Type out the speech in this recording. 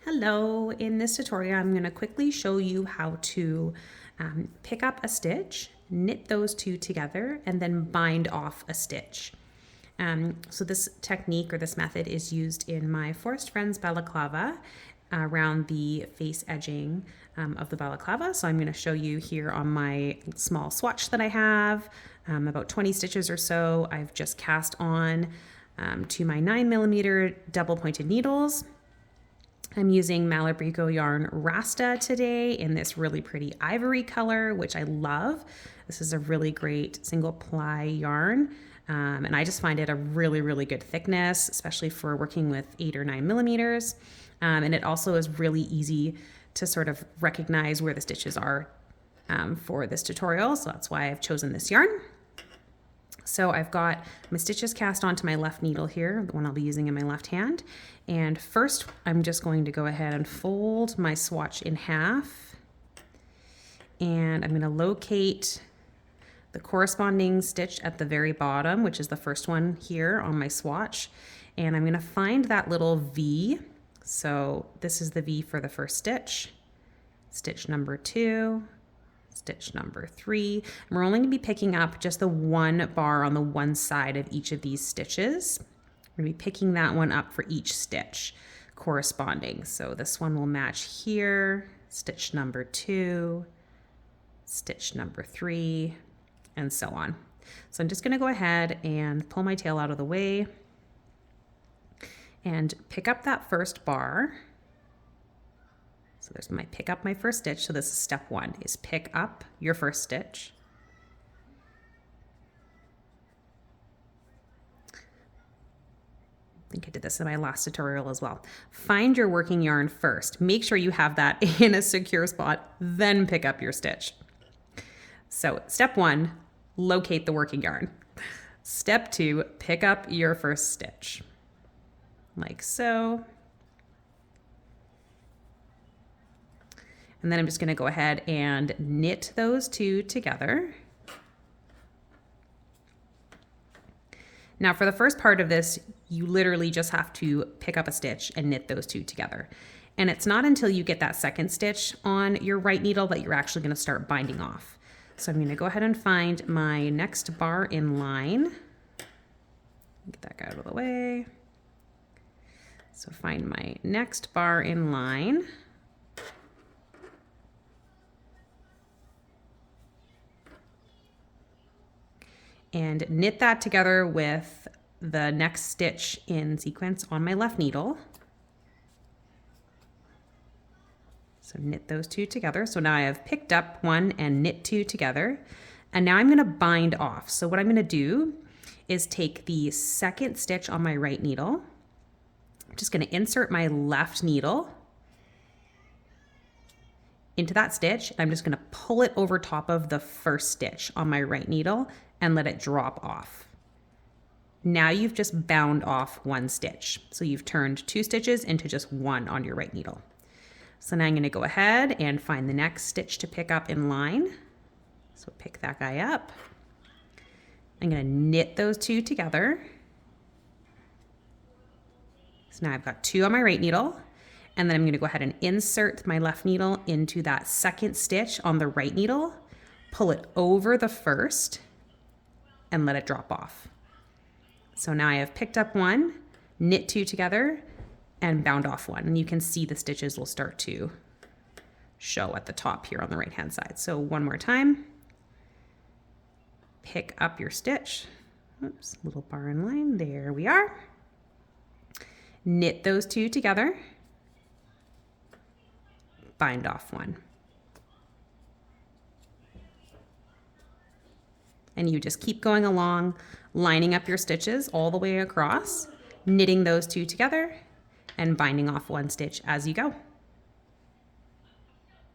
Hello, in this tutorial I'm going to quickly show you how to pick up a stitch, knit those two together, and then bind off a stitch. So this technique or this method is used in my Forest Friends balaclava around the face edging of the balaclava. So I'm going to show you here on my small swatch that I have, about 20 stitches or so. I've just cast on to my 9mm double pointed needles. I'm using Malabrigo yarn Rasta today in this really pretty ivory color, which I love. This is a really great single ply yarn. And I just find it a really, really good thickness, especially for working with 8 or 9mm. And it also is really easy to sort of recognize where the stitches are for this tutorial. So that's why I've chosen this yarn. So I've got my stitches cast onto my left needle here, the one I'll be using in my left hand. And first, I'm just going to go ahead and fold my swatch in half. And I'm going to locate the corresponding stitch at the very bottom, which is the first one here on my swatch. And I'm going to find that little V. So this is the V for the first stitch, stitch number 2. Stitch number 3, and we're only going to be picking up just the one bar on the one side of each of these stitches. We're going to be picking that one up for each stitch corresponding. So this one will match here, stitch number 2, stitch number 3, and so on. So I'm just going to go ahead and pull my tail out of the way and pick up that first bar. So there's my pick up my first stitch. So this is step 1, is pick up your first stitch. I think I did this in my last tutorial as well. Find your working yarn first. Make sure you have that in a secure spot, then pick up your stitch. So step 1, locate the working yarn. Step 2, pick up your first stitch, like so. And then I'm just going to go ahead and knit those two together. Now for the first part of this, you literally just have to pick up a stitch and knit those two together. And it's not until you get that second stitch on your right needle that you're actually going to start binding off. So I'm going to go ahead and find my next bar in line. Get that guy out of the way. So find my next bar in line. And knit that together with the next stitch in sequence on my left needle. So knit those two together. So now I have picked up one and knit two together. And now I'm going to bind off. So what I'm going to do is take the second stitch on my right needle. I'm just going to insert my left needle into that stitch. I'm just going to pull it over top of the first stitch on my right needle and let it drop off. Now you've just bound off one stitch. So you've turned 2 stitches into just 1 on your right needle. So now I'm going to go ahead and find the next stitch to pick up in line. So pick that guy up. I'm going to knit those 2 together. So now I've got 2 on my right needle. And then I'm going to go ahead and insert my left needle into that second stitch on the right needle, pull it over the first, and let it drop off. So now I have picked up 1, knit 2 together, and bound off 1. And you can see the stitches will start to show at the top here on the right hand side. So one more time, pick up your stitch. Oops, little bar in line, there we are. Knit those 2 together, bind off 1. And you just keep going along, lining up your stitches all the way across, knitting those 2 together, and binding off 1 stitch as you go.